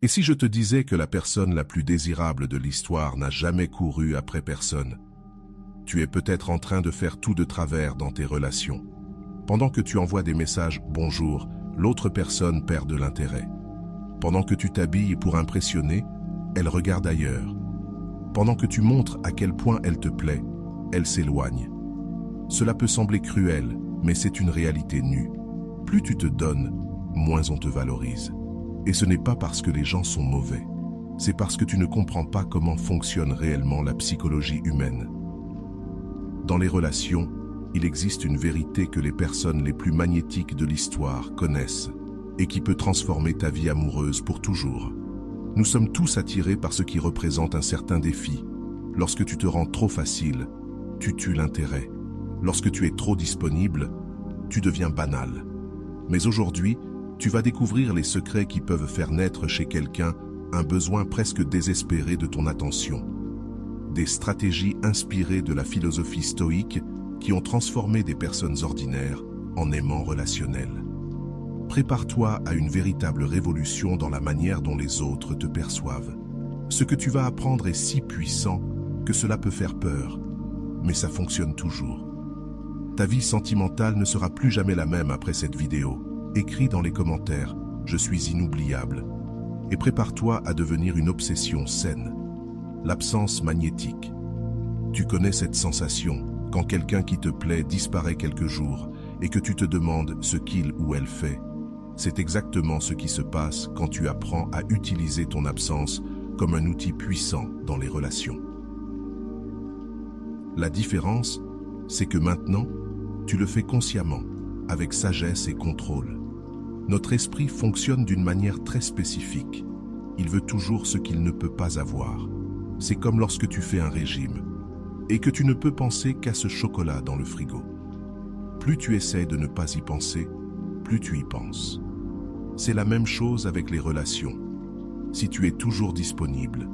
Et si je te disais que la personne la plus désirable de l'histoire n'a jamais couru après personne? Tu es peut-être en train de faire tout de travers dans tes relations. Pendant que tu envoies des messages « bonjour », l'autre personne perd de l'intérêt. Pendant que tu t'habilles pour impressionner, elle regarde ailleurs. Pendant que tu montres à quel point elle te plaît, elle s'éloigne. Cela peut sembler cruel, mais c'est une réalité nue. Plus tu te donnes, moins on te valorise. Et ce n'est pas parce que les gens sont mauvais. C'est parce que tu ne comprends pas comment fonctionne réellement la psychologie humaine. Dans les relations, il existe une vérité que les personnes les plus magnétiques de l'histoire connaissent et qui peut transformer ta vie amoureuse pour toujours. Nous sommes tous attirés par ce qui représente un certain défi. Lorsque tu te rends trop facile, tu tues l'intérêt. Lorsque tu es trop disponible, tu deviens banal. Mais aujourd'hui, tu vas découvrir les secrets qui peuvent faire naître chez quelqu'un un besoin presque désespéré de ton attention. Des stratégies inspirées de la philosophie stoïque qui ont transformé des personnes ordinaires en aimants relationnels. Prépare-toi à une véritable révolution dans la manière dont les autres te perçoivent. Ce que tu vas apprendre est si puissant que cela peut faire peur, mais ça fonctionne toujours. Ta vie sentimentale ne sera plus jamais la même après cette vidéo. Écris dans les commentaires « Je suis inoubliable » et prépare-toi à devenir une obsession saine. L'absence magnétique. Tu connais cette sensation quand quelqu'un qui te plaît disparaît quelques jours et que tu te demandes ce qu'il ou elle fait. C'est exactement ce qui se passe quand tu apprends à utiliser ton absence comme un outil puissant dans les relations. La différence, c'est que maintenant, tu le fais consciemment, avec sagesse et contrôle. Notre esprit fonctionne d'une manière très spécifique. Il veut toujours ce qu'il ne peut pas avoir. C'est comme lorsque tu fais un régime et que tu ne peux penser qu'à ce chocolat dans le frigo. Plus tu essaies de ne pas y penser, plus tu y penses. C'est la même chose avec les relations. Si tu es toujours disponible,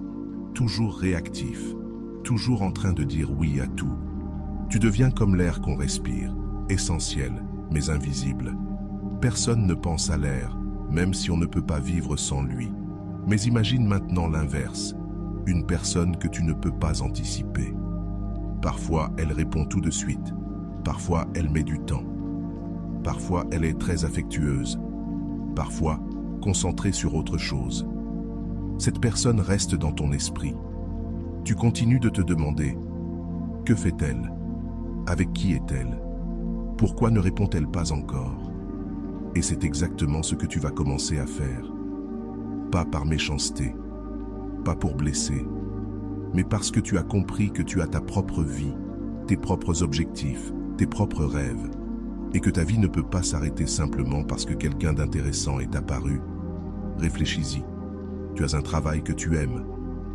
toujours réactif, toujours en train de dire oui à tout, tu deviens comme l'air qu'on respire, essentiel mais invisible. Personne ne pense à l'air, même si on ne peut pas vivre sans lui. Mais imagine maintenant l'inverse, une personne que tu ne peux pas anticiper. Parfois, elle répond tout de suite. Parfois, elle met du temps. Parfois, elle est très affectueuse. Parfois, concentrée sur autre chose. Cette personne reste dans ton esprit. Tu continues de te demander « Que fait-elle? Avec qui est-elle? Pourquoi ne répond-elle pas encore ?» Et c'est exactement ce que tu vas commencer à faire. Pas par méchanceté, pas pour blesser, mais parce que tu as compris que tu as ta propre vie, tes propres objectifs, tes propres rêves, et que ta vie ne peut pas s'arrêter simplement parce que quelqu'un d'intéressant est apparu. Réfléchis-y. Tu as un travail que tu aimes,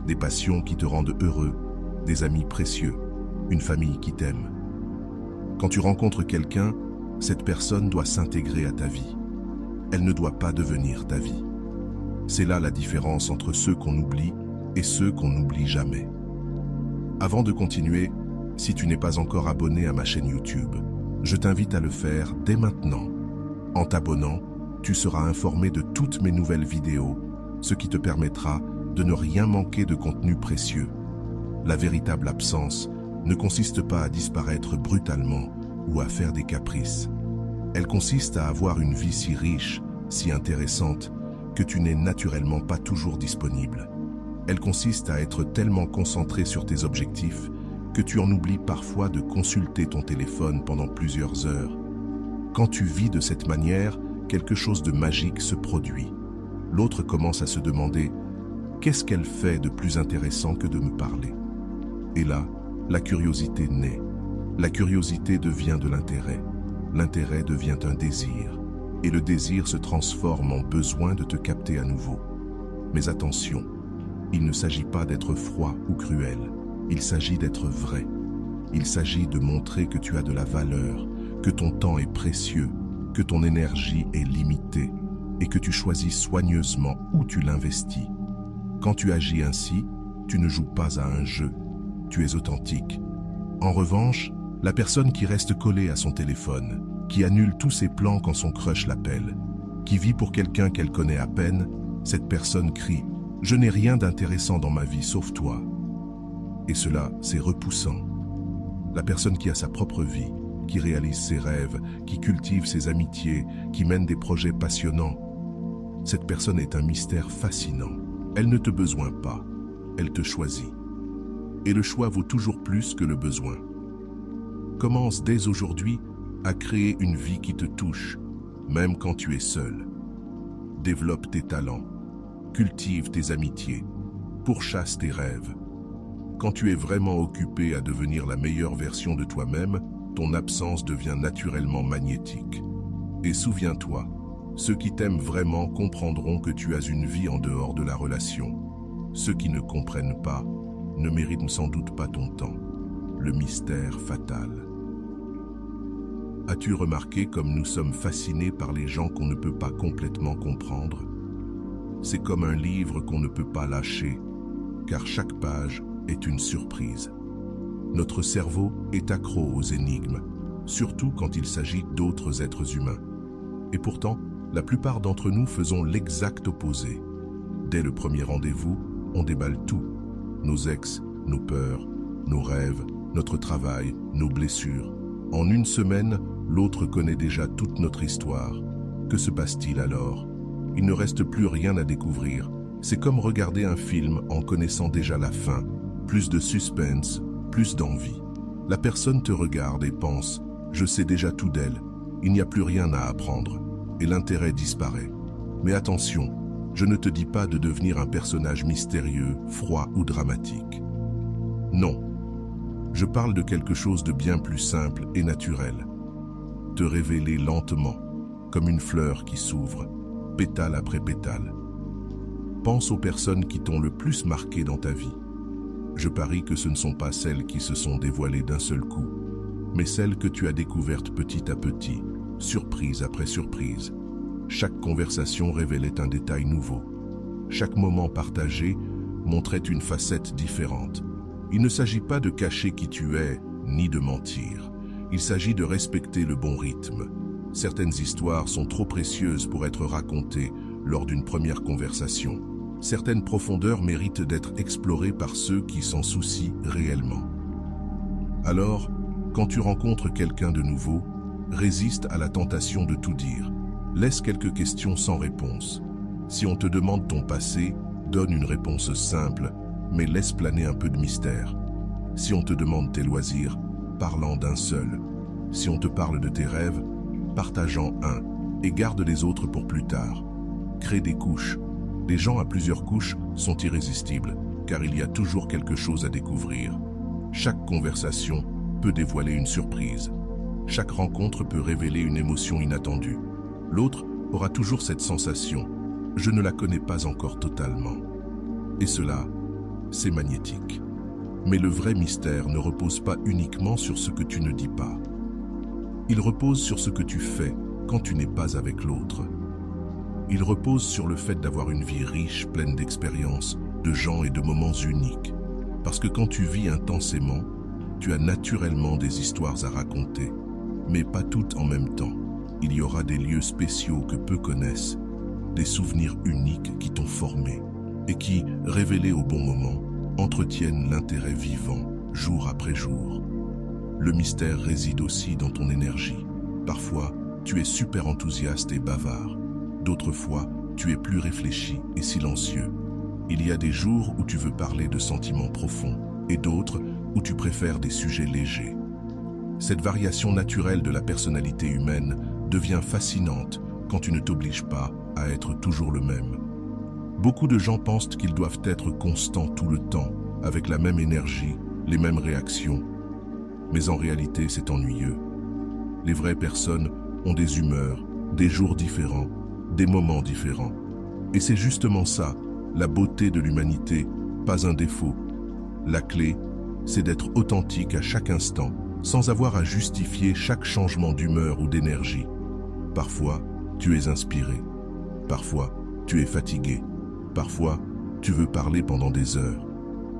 des passions qui te rendent heureux, des amis précieux, une famille qui t'aime. Quand tu rencontres quelqu'un, cette personne doit s'intégrer à ta vie. Elle ne doit pas devenir ta vie. C'est là la différence entre ceux qu'on oublie et ceux qu'on n'oublie jamais. Avant de continuer, si tu n'es pas encore abonné à ma chaîne YouTube, je t'invite à le faire dès maintenant. En t'abonnant, tu seras informé de toutes mes nouvelles vidéos, ce qui te permettra de ne rien manquer de contenu précieux. La véritable absence ne consiste pas à disparaître brutalement ou à faire des caprices. Elle consiste à avoir une vie si riche, si intéressante, que tu n'es naturellement pas toujours disponible. Elle consiste à être tellement concentré sur tes objectifs que tu en oublies parfois de consulter ton téléphone pendant plusieurs heures. Quand tu vis de cette manière, quelque chose de magique se produit. L'autre commence à se demander « Qu'est-ce qu'elle fait de plus intéressant que de me parler ?» Et là, la curiosité naît. La curiosité devient de l'intérêt. L'intérêt devient un désir. Et le désir se transforme en besoin de te capter à nouveau. Mais attention, il ne s'agit pas d'être froid ou cruel. Il s'agit d'être vrai. Il s'agit de montrer que tu as de la valeur, que ton temps est précieux, que ton énergie est limitée et que tu choisis soigneusement où tu l'investis. Quand tu agis ainsi, tu ne joues pas à un jeu. Tu es authentique. En revanche, la personne qui reste collée à son téléphone, qui annule tous ses plans quand son crush l'appelle, qui vit pour quelqu'un qu'elle connaît à peine, Cette personne crie « Je n'ai rien d'intéressant dans ma vie sauf toi ». Et cela, c'est repoussant. La personne qui a sa propre vie, qui réalise ses rêves, qui cultive ses amitiés, qui mène des projets passionnants, cette personne est un mystère fascinant. Elle ne te besoin pas, elle te choisit. Et le choix vaut toujours plus que le besoin. Commence dès aujourd'hui à créer une vie qui te touche, même quand tu es seul. Développe tes talents, cultive tes amitiés, pourchasse tes rêves. Quand tu es vraiment occupé à devenir la meilleure version de toi-même, ton absence devient naturellement magnétique. Et souviens-toi, ceux qui t'aiment vraiment comprendront que tu as une vie en dehors de la relation. Ceux qui ne comprennent pas ne méritent sans doute pas ton temps. Le mystère fatal. As-tu remarqué comme nous sommes fascinés par les gens qu'on ne peut pas complètement comprendre? C'est comme un livre qu'on ne peut pas lâcher, car chaque page est une surprise. Notre cerveau est accro aux énigmes, surtout quand il s'agit d'autres êtres humains. Et pourtant, la plupart d'entre nous faisons l'exact opposé. Dès le premier rendez-vous, on déballe tout. Nos ex, nos peurs, nos rêves, notre travail, nos blessures. En une semaine, l'autre connaît déjà toute notre histoire. Que se passe-t-il alors? Il ne reste plus rien à découvrir. C'est comme regarder un film en connaissant déjà la fin. Plus de suspense, plus d'envie. La personne te regarde et pense « Je sais déjà tout d'elle, il n'y a plus rien à apprendre » et l'intérêt disparaît. Mais attention, je ne te dis pas de devenir un personnage mystérieux, froid ou dramatique. Non, je parle de quelque chose de bien plus simple et naturel. Te révéler lentement, comme une fleur qui s'ouvre, pétale après pétale. Pense aux personnes qui t'ont le plus marqué dans ta vie. Je parie que ce ne sont pas celles qui se sont dévoilées d'un seul coup, mais celles que tu as découvertes petit à petit, surprise après surprise. Chaque conversation révélait un détail nouveau. Chaque moment partagé montrait une facette différente. Il ne s'agit pas de cacher qui tu es, ni de mentir. Il s'agit de respecter le bon rythme. Certaines histoires sont trop précieuses pour être racontées lors d'une première conversation. Certaines profondeurs méritent d'être explorées par ceux qui s'en soucient réellement. Alors, quand tu rencontres quelqu'un de nouveau, résiste à la tentation de tout dire. Laisse quelques questions sans réponse. Si on te demande ton passé, donne une réponse simple, mais laisse planer un peu de mystère. Si on te demande tes loisirs, parle-en d'un seul. Si on te parle de tes rêves, partage-en un et garde les autres pour plus tard. Crée des couches. Les gens à plusieurs couches sont irrésistibles, car il y a toujours quelque chose à découvrir. Chaque conversation peut dévoiler une surprise. Chaque rencontre peut révéler une émotion inattendue. L'autre aura toujours cette sensation « je ne la connais pas encore totalement ». Et cela, c'est magnétique. Mais le vrai mystère ne repose pas uniquement sur ce que tu ne dis pas. Il repose sur ce que tu fais quand tu n'es pas avec l'autre. Il repose sur le fait d'avoir une vie riche, pleine d'expériences, de gens et de moments uniques. Parce que quand tu vis intensément, tu as naturellement des histoires à raconter, mais pas toutes en même temps. Il y aura des lieux spéciaux que peu connaissent, des souvenirs uniques qui t'ont formé et qui, révélés au bon moment, entretiennent l'intérêt vivant, jour après jour. Le mystère réside aussi dans ton énergie. Parfois, tu es super enthousiaste et bavard. D'autres fois, tu es plus réfléchi et silencieux. Il y a des jours où tu veux parler de sentiments profonds et d'autres où tu préfères des sujets légers. Cette variation naturelle de la personnalité humaine devient fascinante quand tu ne t'obliges pas à être toujours le même. Beaucoup de gens pensent qu'ils doivent être constants tout le temps, avec la même énergie, les mêmes réactions. Mais en réalité, c'est ennuyeux. Les vraies personnes ont des humeurs, des jours différents, des moments différents. Et c'est justement ça, la beauté de l'humanité, pas un défaut. La clé, c'est d'être authentique à chaque instant, sans avoir à justifier chaque changement d'humeur ou d'énergie. Parfois, tu es inspiré. Parfois, tu es fatigué. Parfois, tu veux parler pendant des heures.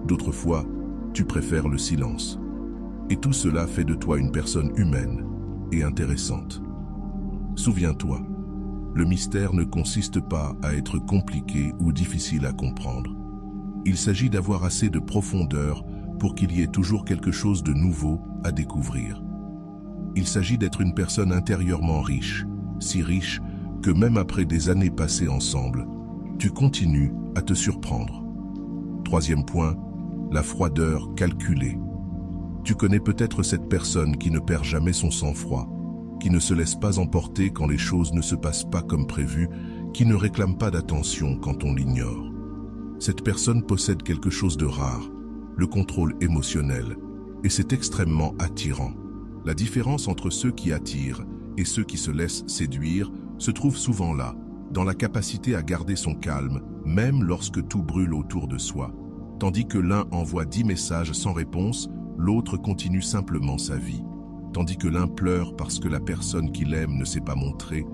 D'autres fois, tu préfères le silence. Et tout cela fait de toi une personne humaine et intéressante. Souviens-toi, Le mystère ne consiste pas à être compliqué ou difficile à comprendre. Il s'agit d'avoir assez de profondeur pour qu'il y ait toujours quelque chose de nouveau à découvrir. Il s'agit d'être une personne intérieurement riche, si riche que même après des années passées ensemble, tu continues à te surprendre. Troisième point, la froideur calculée. Tu connais peut-être cette personne qui ne perd jamais son sang-froid, qui ne se laisse pas emporter quand les choses ne se passent pas comme prévu, qui ne réclame pas d'attention quand on l'ignore. Cette personne possède quelque chose de rare, le contrôle émotionnel, et c'est extrêmement attirant. La différence entre ceux qui attirent et ceux qui se laissent séduire se trouve souvent là, dans la capacité à garder son calme, même lorsque tout brûle autour de soi. Tandis que l'un envoie 10 messages sans réponse, l'autre continue simplement sa vie. Tandis que l'un pleure parce que la personne qu'il aime ne s'est pas montrée,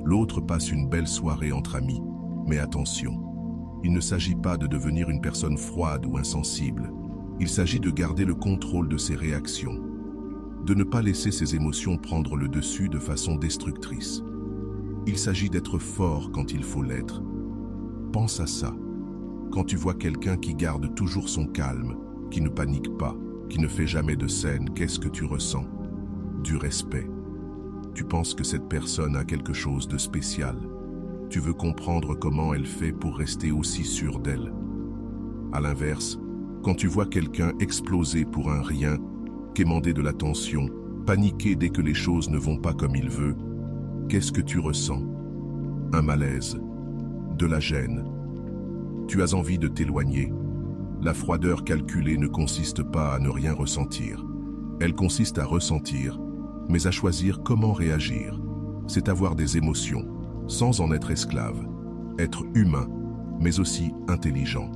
l'autre passe une belle soirée entre amis. Mais attention, il ne s'agit pas de devenir une personne froide ou insensible. Il s'agit de garder le contrôle de ses réactions, de ne pas laisser ses émotions prendre le dessus de façon destructrice. Il s'agit d'être fort quand il faut l'être. Pense à ça. Quand tu vois quelqu'un qui garde toujours son calme, qui ne panique pas, qui ne fait jamais de scène, qu'est-ce que tu ressens? Du respect. Tu penses que cette personne a quelque chose de spécial. Tu veux comprendre comment elle fait pour rester aussi sûre d'elle. À l'inverse, quand tu vois quelqu'un exploser pour un rien, quémander de l'attention, paniquer dès que les choses ne vont pas comme il veut, qu'est-ce que tu ressens? Un malaise, de la gêne. Tu as envie de t'éloigner. La froideur calculée ne consiste pas à ne rien ressentir. Elle consiste à ressentir, mais à choisir comment réagir. C'est avoir des émotions, sans en être esclave. Être humain, mais aussi intelligent.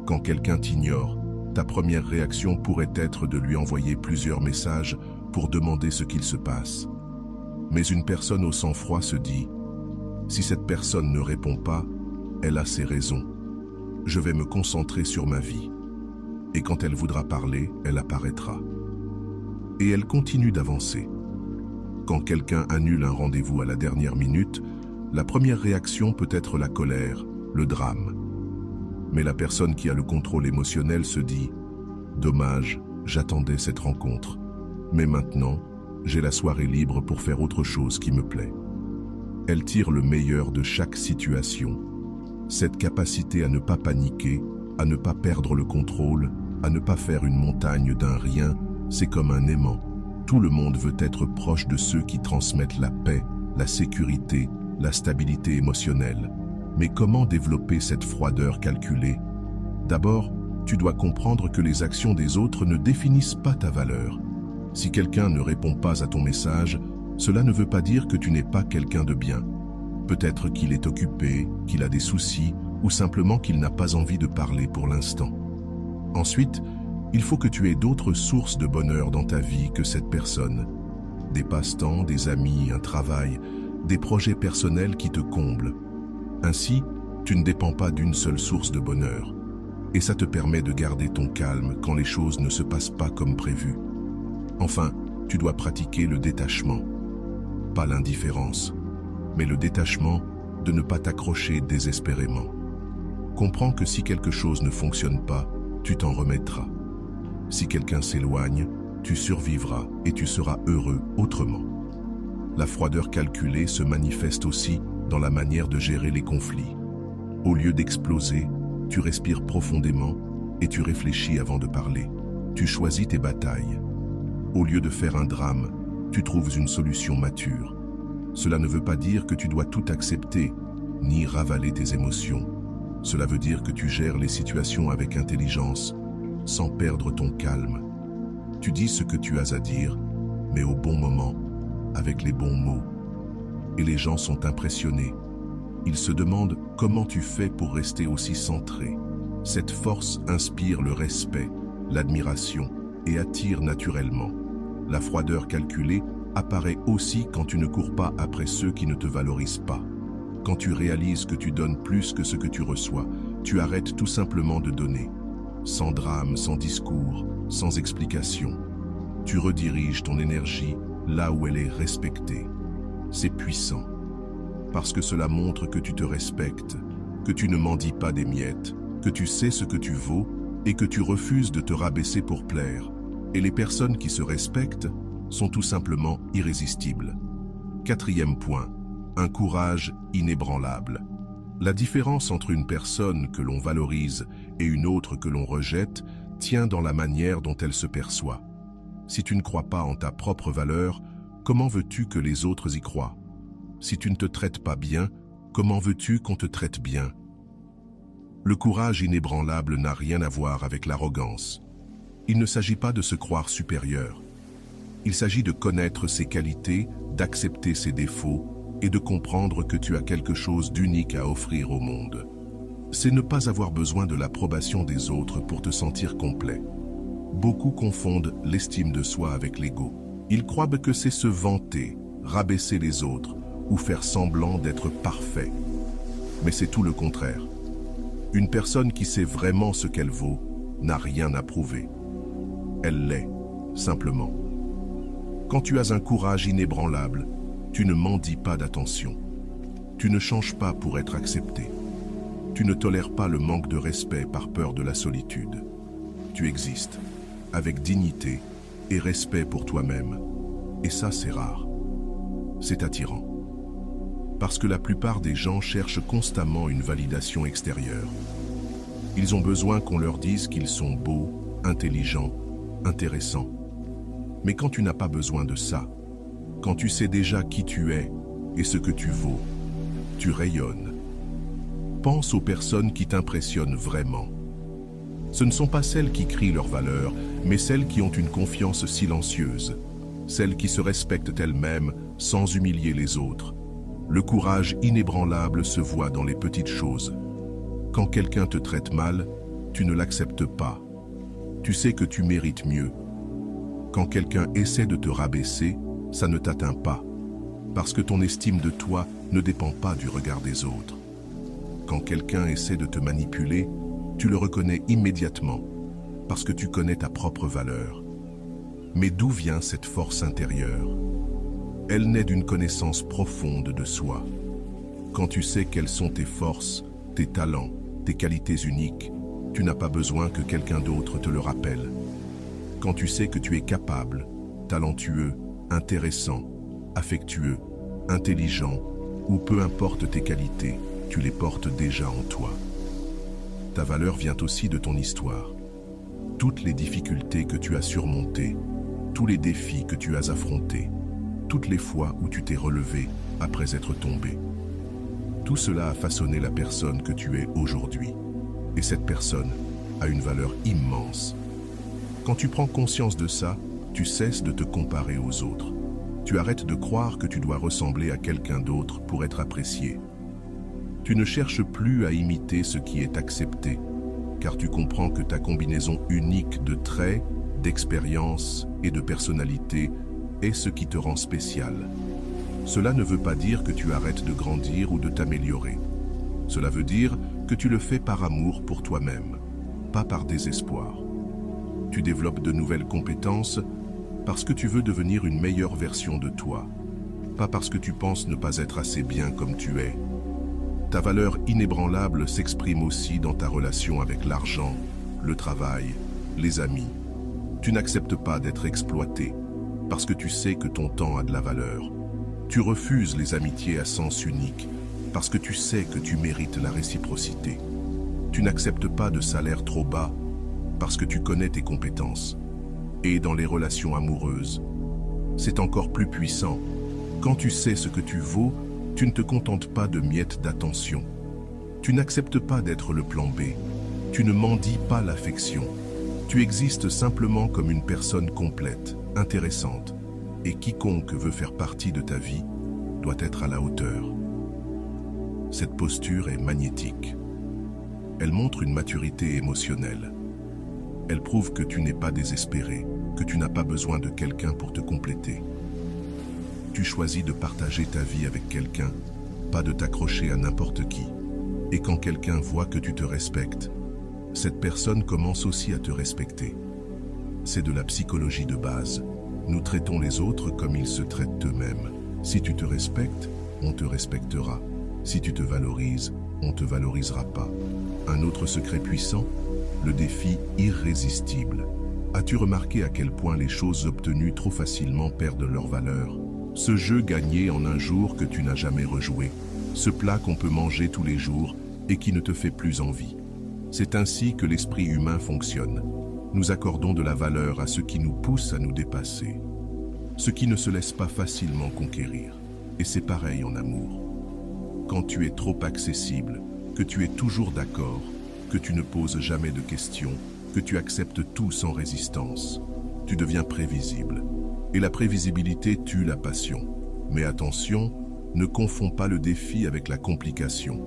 Quand quelqu'un t'ignore, ta première réaction pourrait être de lui envoyer plusieurs messages pour demander ce qu'il se passe. Mais une personne au sang-froid se dit « Si cette personne ne répond pas, elle a ses raisons. Je vais me concentrer sur ma vie. » Et quand elle voudra parler, elle apparaîtra. Et elle continue d'avancer. Quand quelqu'un annule un rendez-vous à la dernière minute, la première réaction peut être la colère, le drame. Mais la personne qui a le contrôle émotionnel se dit « Dommage, j'attendais cette rencontre. Mais maintenant, j'ai la soirée libre pour faire autre chose qui me plaît. » Elle tire le meilleur de chaque situation. Cette capacité à ne pas paniquer, à ne pas perdre le contrôle, à ne pas faire une montagne d'un rien, c'est comme un aimant. Tout le monde veut être proche de ceux qui transmettent la paix, la sécurité, la stabilité émotionnelle. Mais comment développer cette froideur calculée? D'abord, tu dois comprendre que les actions des autres ne définissent pas ta valeur. Si quelqu'un ne répond pas à ton message, cela ne veut pas dire que tu n'es pas quelqu'un de bien. Peut-être qu'il est occupé, qu'il a des soucis, ou simplement qu'il n'a pas envie de parler pour l'instant. Ensuite, il faut que tu aies d'autres sources de bonheur dans ta vie que cette personne. Des passe-temps, des amis, un travail, des projets personnels qui te comblent. Ainsi, tu ne dépends pas d'une seule source de bonheur. Et ça te permet de garder ton calme quand les choses ne se passent pas comme prévu. Enfin, tu dois pratiquer le détachement. Pas l'indifférence, mais le détachement de ne pas t'accrocher désespérément. Comprends que si quelque chose ne fonctionne pas, tu t'en remettras. Si quelqu'un s'éloigne, tu survivras et tu seras heureux autrement. La froideur calculée se manifeste aussi dans la manière de gérer les conflits. Au lieu d'exploser, tu respires profondément et tu réfléchis avant de parler. Tu choisis tes batailles. Au lieu de faire un drame, tu trouves une solution mature. Cela ne veut pas dire que tu dois tout accepter, ni ravaler tes émotions. Cela veut dire que tu gères les situations avec intelligence, sans perdre ton calme. Tu dis ce que tu as à dire, mais au bon moment, avec les bons mots. Et les gens sont impressionnés. Ils se demandent comment tu fais pour rester aussi centré. Cette force inspire le respect, l'admiration et attire naturellement. La froideur calculée apparaît aussi quand tu ne cours pas après ceux qui ne te valorisent pas. Quand tu réalises que tu donnes plus que ce que tu reçois, tu arrêtes tout simplement de donner. Sans drame, sans discours, sans explication. Tu rediriges ton énergie là où elle est respectée. C'est puissant. parce que cela montre que tu te respectes, que tu ne mendis pas des miettes, que tu sais ce que tu vaux et que tu refuses de te rabaisser pour plaire. Et les personnes qui se respectent sont tout simplement irrésistibles. 4e point, un courage inébranlable. La différence entre une personne que l'on valorise et une autre que l'on rejette tient dans la manière dont elle se perçoit. Si tu ne crois pas en ta propre valeur, comment veux-tu que les autres y croient? Si tu ne te traites pas bien, comment veux-tu qu'on te traite bien? Le courage inébranlable n'a rien à voir avec l'arrogance. Il ne s'agit pas de se croire supérieur. Il s'agit de connaître ses qualités, d'accepter ses défauts et de comprendre que tu as quelque chose d'unique à offrir au monde. C'est ne pas avoir besoin de l'approbation des autres pour te sentir complet. Beaucoup confondent l'estime de soi avec l'ego. Ils croient que c'est se vanter, rabaisser les autres ou faire semblant d'être parfait. Mais c'est tout le contraire. Une personne qui sait vraiment ce qu'elle vaut n'a rien à prouver. Elle l'est, simplement. Quand tu as un courage inébranlable, tu ne mendis pas d'attention. Tu ne changes pas pour être accepté. Tu ne tolères pas le manque de respect par peur de la solitude. Tu existes, avec dignité et respect pour toi-même. Et ça, c'est rare. C'est attirant. Parce que la plupart des gens cherchent constamment une validation extérieure. Ils ont besoin qu'on leur dise qu'ils sont beaux, intelligents, intéressants. Mais quand tu n'as pas besoin de ça, quand tu sais déjà qui tu es et ce que tu vaux, tu rayonnes. Pense aux personnes qui t'impressionnent vraiment. Ce ne sont pas celles qui crient leur valeur, mais celles qui ont une confiance silencieuse, celles qui se respectent elles-mêmes sans humilier les autres. Le courage inébranlable se voit dans les petites choses. Quand quelqu'un te traite mal, tu ne l'acceptes pas. Tu sais que tu mérites mieux. Quand quelqu'un essaie de te rabaisser, ça ne t'atteint pas, parce que ton estime de toi ne dépend pas du regard des autres. Quand quelqu'un essaie de te manipuler, tu le reconnais immédiatement, parce que tu connais ta propre valeur. Mais d'où vient cette force intérieure? Elle naît d'une connaissance profonde de soi. Quand tu sais quelles sont tes forces, tes talents, tes qualités uniques, tu n'as pas besoin que quelqu'un d'autre te le rappelle. Quand tu sais que tu es capable, talentueux, intéressant, affectueux, intelligent, ou peu importe tes qualités, tu les portes déjà en toi. Ta valeur vient aussi de ton histoire. Toutes les difficultés que tu as surmontées, tous les défis que tu as affrontés, toutes les fois où tu t'es relevé après être tombé. Tout cela a façonné la personne que tu es aujourd'hui. Et cette personne a une valeur immense. Quand tu prends conscience de ça, tu cesses de te comparer aux autres. Tu arrêtes de croire que tu dois ressembler à quelqu'un d'autre pour être apprécié. Tu ne cherches plus à imiter ce qui est accepté, car tu comprends que ta combinaison unique de traits, d'expérience et de personnalité est ce qui te rend spécial. Cela ne veut pas dire que tu arrêtes de grandir ou de t'améliorer. Cela veut dire que tu le fais par amour pour toi-même, pas par désespoir. Tu développes de nouvelles compétences parce que tu veux devenir une meilleure version de toi, pas parce que tu penses ne pas être assez bien comme tu es. Ta valeur inébranlable s'exprime aussi dans ta relation avec l'argent, le travail, les amis. Tu n'acceptes pas d'être exploité parce que tu sais que ton temps a de la valeur. Tu refuses les amitiés à sens unique parce que tu sais que tu mérites la réciprocité. Tu n'acceptes pas de salaire trop bas parce que tu connais tes compétences. Et dans les relations amoureuses, c'est encore plus puissant. Quand tu sais ce que tu vaux, tu ne te contentes pas de miettes d'attention. Tu n'acceptes pas d'être le plan B. Tu ne mendies pas l'affection. Tu existes simplement comme une personne complète, intéressante. Et quiconque veut faire partie de ta vie doit être à la hauteur. Cette posture est magnétique. Elle montre une maturité émotionnelle. Elle prouve que tu n'es pas désespéré, que tu n'as pas besoin de quelqu'un pour te compléter. Tu choisis de partager ta vie avec quelqu'un, pas de t'accrocher à n'importe qui. Et quand quelqu'un voit que tu te respectes, cette personne commence aussi à te respecter. C'est de la psychologie de base. Nous traitons les autres comme ils se traitent eux-mêmes. Si tu te respectes, on te respectera. Si tu te valorises, on ne te valorisera pas. Un autre secret puissant, le défi irrésistible. As-tu remarqué à quel point les choses obtenues trop facilement perdent leur valeur? Ce jeu gagné en un jour que tu n'as jamais rejoué. Ce plat qu'on peut manger tous les jours et qui ne te fait plus envie. C'est ainsi que l'esprit humain fonctionne. Nous accordons de la valeur à ce qui nous pousse à nous dépasser. Ce qui ne se laisse pas facilement conquérir. Et c'est pareil en amour. Quand tu es trop accessible, que tu es toujours d'accord, que tu ne poses jamais de questions, que tu acceptes tout sans résistance, tu deviens prévisible. Et la prévisibilité tue la passion. Mais attention, ne confonds pas le défi avec la complication.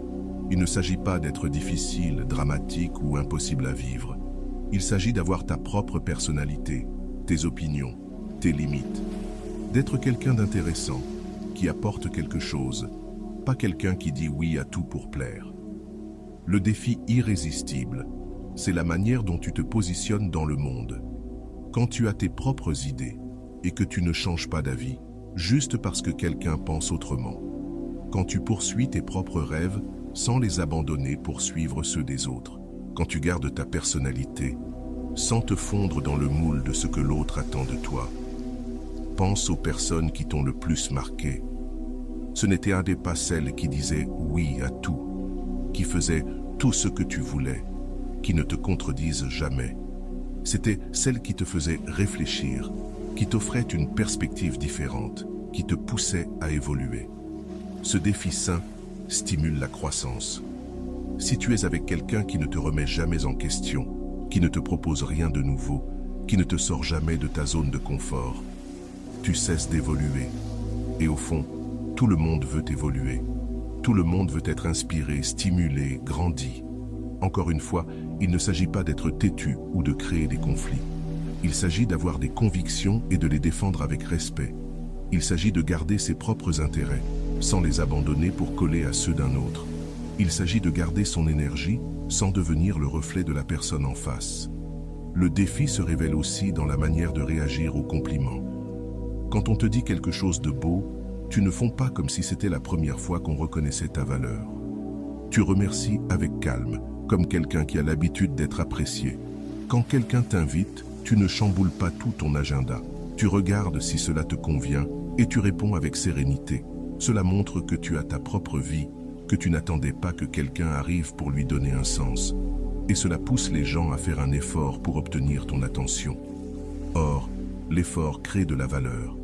Il ne s'agit pas d'être difficile, dramatique ou impossible à vivre. Il s'agit d'avoir ta propre personnalité, tes opinions, tes limites. D'être quelqu'un d'intéressant, qui apporte quelque chose, pas quelqu'un qui dit oui à tout pour plaire. Le défi irrésistible, c'est la manière dont tu te positionnes dans le monde. Quand tu as tes propres idées et que tu ne changes pas d'avis, juste parce que quelqu'un pense autrement. Quand tu poursuis tes propres rêves sans les abandonner pour suivre ceux des autres. Quand tu gardes ta personnalité sans te fondre dans le moule de ce que l'autre attend de toi. Pense aux personnes qui t'ont le plus marqué. Ce n'étaient pas celles qui disaient oui à tout, qui faisaient tout ce que tu voulais, qui ne te contredisent jamais. C'était celles qui te faisaient réfléchir, qui t'offraient une perspective différente, qui te poussaient à évoluer. Ce défi sain stimule la croissance. Si tu es avec quelqu'un qui ne te remet jamais en question, qui ne te propose rien de nouveau, qui ne te sort jamais de ta zone de confort, tu cesses d'évoluer. Et au fond, tout le monde veut évoluer. Tout le monde veut être inspiré, stimulé, grandi. Encore une fois, il ne s'agit pas d'être têtu ou de créer des conflits. Il s'agit d'avoir des convictions et de les défendre avec respect. Il s'agit de garder ses propres intérêts, sans les abandonner pour coller à ceux d'un autre. Il s'agit de garder son énergie sans devenir le reflet de la personne en face. Le défi se révèle aussi dans la manière de réagir aux compliments. Quand on te dit quelque chose de beau, tu ne fonds pas comme si c'était la première fois qu'on reconnaissait ta valeur. Tu remercies avec calme, comme quelqu'un qui a l'habitude d'être apprécié. Quand quelqu'un t'invite, tu ne chamboules pas tout ton agenda. Tu regardes si cela te convient et tu réponds avec sérénité. Cela montre que tu as ta propre vie, que tu n'attendais pas que quelqu'un arrive pour lui donner un sens. Et cela pousse les gens à faire un effort pour obtenir ton attention. Or, l'effort crée de la valeur.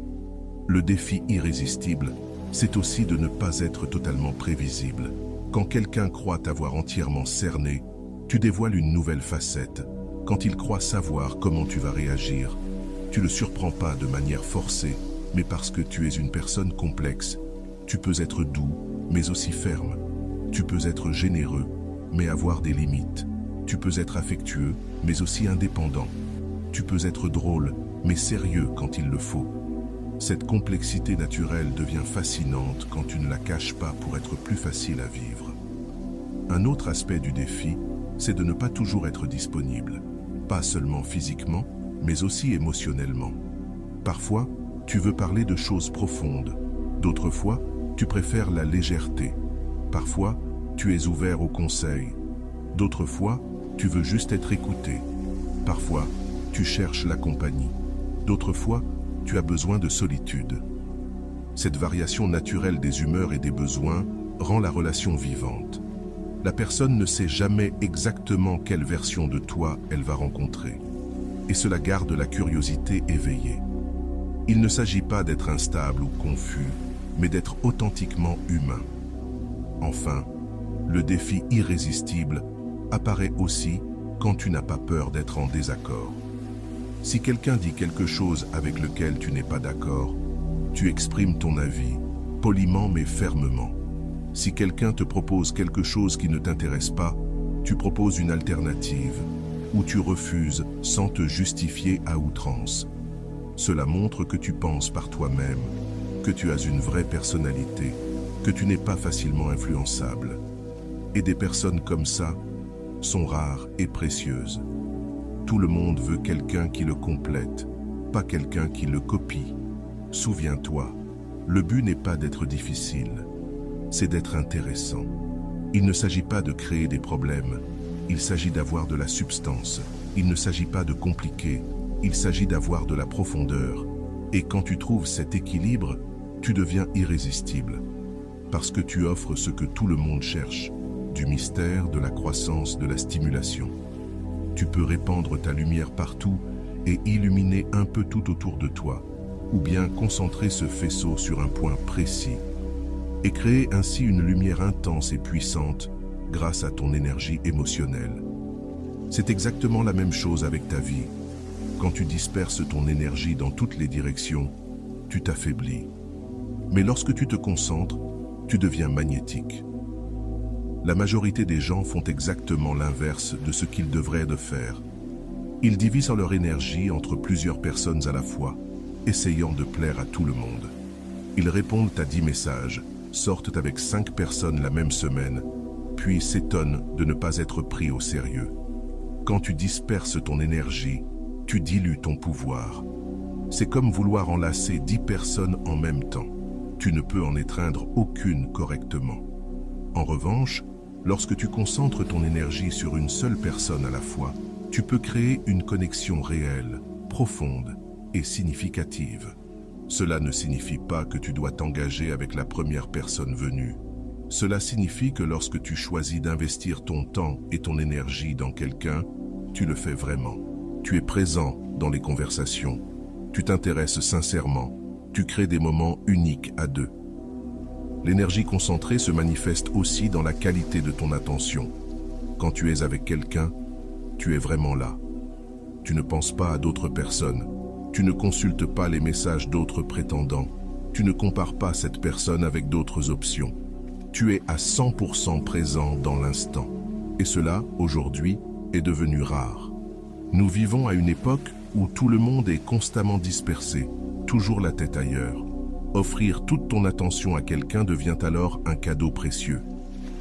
Le défi irrésistible, c'est aussi de ne pas être totalement prévisible. Quand quelqu'un croit t'avoir entièrement cerné, tu dévoiles une nouvelle facette. Quand il croit savoir comment tu vas réagir, tu ne le surprends pas de manière forcée, mais parce que tu es une personne complexe. Tu peux être doux, mais aussi ferme. Tu peux être généreux, mais avoir des limites. Tu peux être affectueux, mais aussi indépendant. Tu peux être drôle, mais sérieux quand il le faut. Cette complexité naturelle devient fascinante quand tu ne la caches pas pour être plus facile à vivre. Un autre aspect du défi, c'est de ne pas toujours être disponible. Pas seulement physiquement, mais aussi émotionnellement. Parfois, tu veux parler de choses profondes. D'autres fois, tu préfères la légèreté. Parfois, tu es ouvert aux conseils. D'autres fois, tu veux juste être écouté. Parfois, tu cherches la compagnie. D'autres fois, tu as besoin de solitude. Cette variation naturelle des humeurs et des besoins rend la relation vivante. La personne ne sait jamais exactement quelle version de toi elle va rencontrer. Et cela garde la curiosité éveillée. Il ne s'agit pas d'être instable ou confus, mais d'être authentiquement humain. Enfin, le défi irrésistible apparaît aussi quand tu n'as pas peur d'être en désaccord. Si quelqu'un dit quelque chose avec lequel tu n'es pas d'accord, tu exprimes ton avis, poliment mais fermement. Si quelqu'un te propose quelque chose qui ne t'intéresse pas, tu proposes une alternative, ou tu refuses sans te justifier à outrance. Cela montre que tu penses par toi-même, que tu as une vraie personnalité, que tu n'es pas facilement influençable. Et des personnes comme ça sont rares et précieuses. Tout le monde veut quelqu'un qui le complète, pas quelqu'un qui le copie. Souviens-toi, le but n'est pas d'être difficile, c'est d'être intéressant. Il ne s'agit pas de créer des problèmes, il s'agit d'avoir de la substance. Il ne s'agit pas de compliquer, il s'agit d'avoir de la profondeur. Et quand tu trouves cet équilibre, tu deviens irrésistible. Parce que tu offres ce que tout le monde cherche, du mystère, de la croissance, de la stimulation. Tu peux répandre ta lumière partout et illuminer un peu tout autour de toi, ou bien concentrer ce faisceau sur un point précis, et créer ainsi une lumière intense et puissante grâce à ton énergie émotionnelle. C'est exactement la même chose avec ta vie. Quand tu disperses ton énergie dans toutes les directions, tu t'affaiblis. Mais lorsque tu te concentres, tu deviens magnétique. La majorité des gens font exactement l'inverse de ce qu'ils devraient de faire. Ils divisent leur énergie entre plusieurs personnes à la fois, essayant de plaire à tout le monde. Ils répondent à 10 messages, sortent avec 5 personnes la même semaine, puis s'étonnent de ne pas être pris au sérieux. Quand tu disperses ton énergie, tu dilues ton pouvoir. C'est comme vouloir enlacer 10 personnes en même temps. Tu ne peux en étreindre aucune correctement. En revanche, lorsque tu concentres ton énergie sur une seule personne à la fois, tu peux créer une connexion réelle, profonde et significative. Cela ne signifie pas que tu dois t'engager avec la première personne venue. Cela signifie que lorsque tu choisis d'investir ton temps et ton énergie dans quelqu'un, tu le fais vraiment. Tu es présent dans les conversations. Tu t'intéresses sincèrement. Tu crées des moments uniques à deux. L'énergie concentrée se manifeste aussi dans la qualité de ton attention. Quand tu es avec quelqu'un, tu es vraiment là. Tu ne penses pas à d'autres personnes. Tu ne consultes pas les messages d'autres prétendants. Tu ne compares pas cette personne avec d'autres options. Tu es à 100% présent dans l'instant. Et cela, aujourd'hui, est devenu rare. Nous vivons à une époque où tout le monde est constamment dispersé, toujours la tête ailleurs. Offrir toute ton attention à quelqu'un devient alors un cadeau précieux.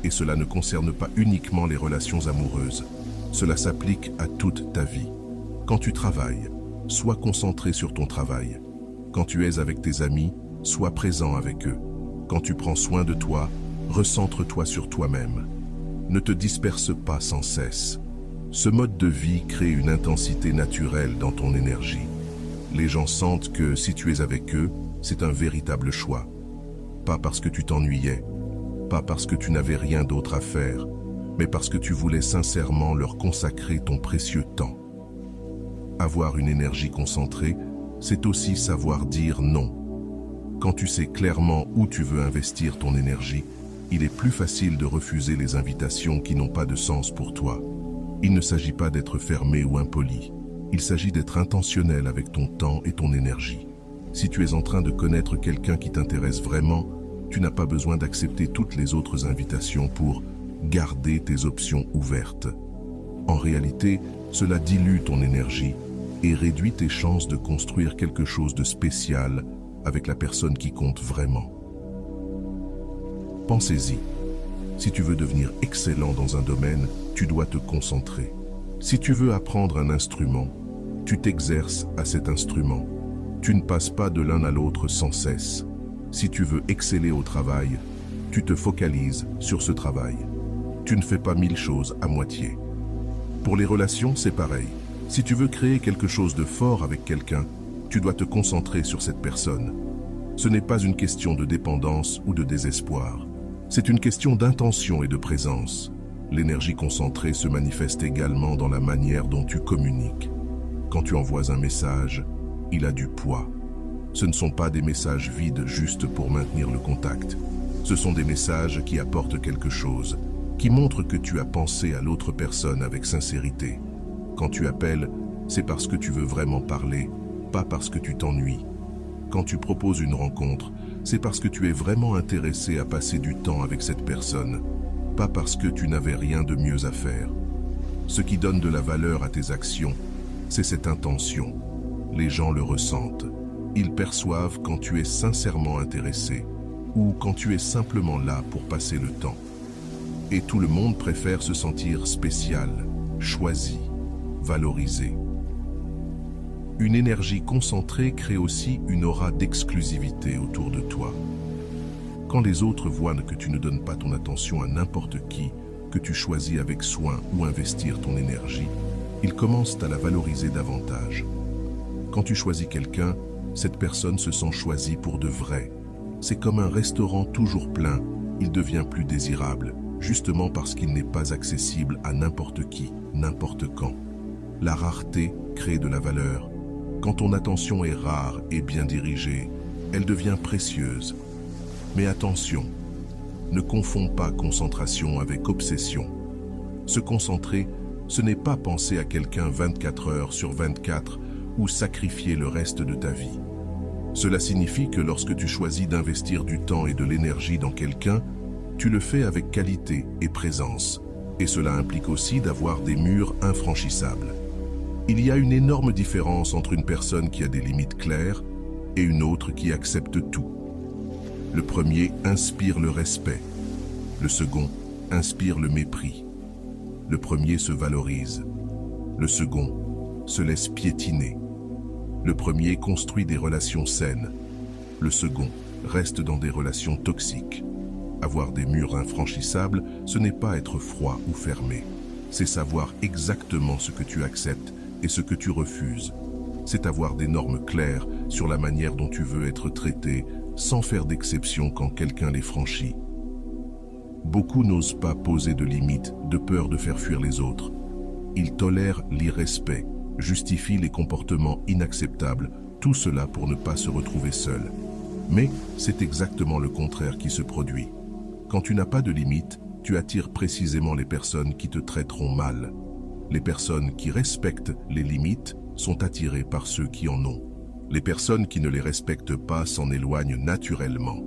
Et cela ne concerne pas uniquement les relations amoureuses. Cela s'applique à toute ta vie. Quand tu travailles, sois concentré sur ton travail. Quand tu es avec tes amis, sois présent avec eux. Quand tu prends soin de toi, recentre-toi sur toi-même. Ne te disperse pas sans cesse. Ce mode de vie crée une intensité naturelle dans ton énergie. Les gens sentent que si tu es avec eux, c'est un véritable choix. Pas parce que tu t'ennuyais, pas parce que tu n'avais rien d'autre à faire, mais parce que tu voulais sincèrement leur consacrer ton précieux temps. Avoir une énergie concentrée, c'est aussi savoir dire non. Quand tu sais clairement où tu veux investir ton énergie, il est plus facile de refuser les invitations qui n'ont pas de sens pour toi. Il ne s'agit pas d'être fermé ou impoli. Il s'agit d'être intentionnel avec ton temps et ton énergie. Si tu es en train de connaître quelqu'un qui t'intéresse vraiment, tu n'as pas besoin d'accepter toutes les autres invitations pour garder tes options ouvertes. En réalité, cela dilue ton énergie et réduit tes chances de construire quelque chose de spécial avec la personne qui compte vraiment. Pensez-y. Si tu veux devenir excellent dans un domaine, tu dois te concentrer. Si tu veux apprendre un instrument, tu t'exerces à cet instrument. Tu ne passes pas de l'un à l'autre sans cesse. Si tu veux exceller au travail, tu te focalises sur ce travail. Tu ne fais pas 1000 choses à moitié. Pour les relations, c'est pareil. Si tu veux créer quelque chose de fort avec quelqu'un, tu dois te concentrer sur cette personne. Ce n'est pas une question de dépendance ou de désespoir. C'est une question d'intention et de présence. L'énergie concentrée se manifeste également dans la manière dont tu communiques. Quand tu envoies un message, il a du poids. Ce ne sont pas des messages vides juste pour maintenir le contact. Ce sont des messages qui apportent quelque chose, qui montrent que tu as pensé à l'autre personne avec sincérité. Quand tu appelles, c'est parce que tu veux vraiment parler, pas parce que tu t'ennuies. Quand tu proposes une rencontre, c'est parce que tu es vraiment intéressé à passer du temps avec cette personne, pas parce que tu n'avais rien de mieux à faire. Ce qui donne de la valeur à tes actions, c'est cette intention. Les gens le ressentent. Ils perçoivent quand tu es sincèrement intéressé ou quand tu es simplement là pour passer le temps. Et tout le monde préfère se sentir spécial, choisi, valorisé. Une énergie concentrée crée aussi une aura d'exclusivité autour de toi. Quand les autres voient que tu ne donnes pas ton attention à n'importe qui, que tu choisis avec soin où investir ton énergie, ils commencent à la valoriser davantage. Quand tu choisis quelqu'un, cette personne se sent choisie pour de vrai. C'est comme un restaurant toujours plein, il devient plus désirable, justement parce qu'il n'est pas accessible à n'importe qui, n'importe quand. La rareté crée de la valeur. Quand ton attention est rare et bien dirigée, elle devient précieuse. Mais attention, ne confonds pas concentration avec obsession. Se concentrer, ce n'est pas penser à quelqu'un 24 heures sur 24 ou sacrifier le reste de ta vie. Cela signifie que lorsque tu choisis d'investir du temps et de l'énergie dans quelqu'un, tu le fais avec qualité et présence. Et cela implique aussi d'avoir des murs infranchissables. Il y a une énorme différence entre une personne qui a des limites claires et une autre qui accepte tout. Le premier inspire le respect. Le second inspire le mépris. Le premier se valorise. Le second se laisse piétiner. Le premier construit des relations saines. Le second reste dans des relations toxiques. Avoir des murs infranchissables, ce n'est pas être froid ou fermé. C'est savoir exactement ce que tu acceptes et ce que tu refuses. C'est avoir des normes claires sur la manière dont tu veux être traité, sans faire d'exception quand quelqu'un les franchit. Beaucoup n'osent pas poser de limites de peur de faire fuir les autres. Ils tolèrent l'irrespect, justifient les comportements inacceptables, tout cela pour ne pas se retrouver seul. Mais c'est exactement le contraire qui se produit. Quand tu n'as pas de limites, tu attires précisément les personnes qui te traiteront mal. Les personnes qui respectent les limites sont attirées par ceux qui en ont. Les personnes qui ne les respectent pas s'en éloignent naturellement.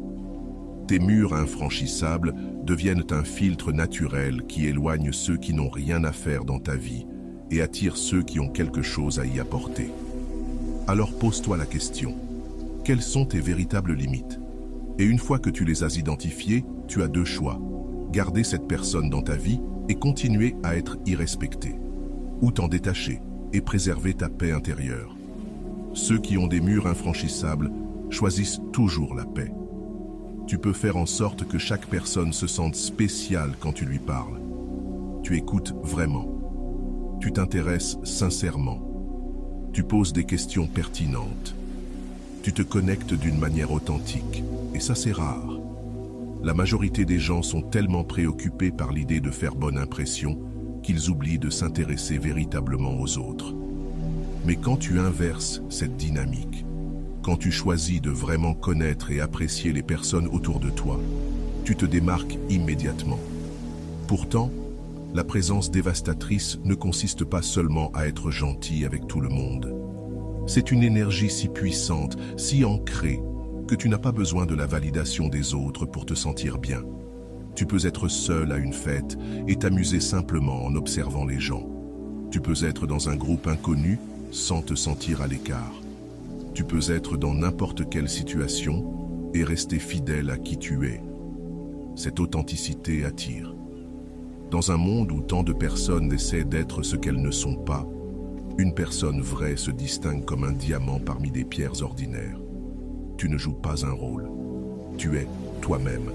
Tes murs infranchissables deviennent un filtre naturel qui éloigne ceux qui n'ont rien à faire dans ta vie et attire ceux qui ont quelque chose à y apporter. Alors pose-toi la question, quelles sont tes véritables limites? Et une fois que tu les as identifiées, tu as deux choix. Garder cette personne dans ta vie et continuer à être irrespecté. Ou t'en détacher et préserver ta paix intérieure. Ceux qui ont des murs infranchissables choisissent toujours la paix. Tu peux faire en sorte que chaque personne se sente spéciale quand tu lui parles. Tu écoutes vraiment. Tu t'intéresses sincèrement. Tu poses des questions pertinentes. Tu te connectes d'une manière authentique. Et ça, c'est rare. La majorité des gens sont tellement préoccupés par l'idée de faire bonne impression qu'ils oublient de s'intéresser véritablement aux autres. Mais quand tu inverses cette dynamique, quand tu choisis de vraiment connaître et apprécier les personnes autour de toi, tu te démarques immédiatement. Pourtant, la présence dévastatrice ne consiste pas seulement à être gentil avec tout le monde. C'est une énergie si puissante, si ancrée, que tu n'as pas besoin de la validation des autres pour te sentir bien. Tu peux être seul à une fête et t'amuser simplement en observant les gens. Tu peux être dans un groupe inconnu sans te sentir à l'écart. Tu peux être dans n'importe quelle situation et rester fidèle à qui tu es. Cette authenticité attire. Dans un monde où tant de personnes essaient d'être ce qu'elles ne sont pas, une personne vraie se distingue comme un diamant parmi des pierres ordinaires. Tu ne joues pas un rôle. Tu es toi-même.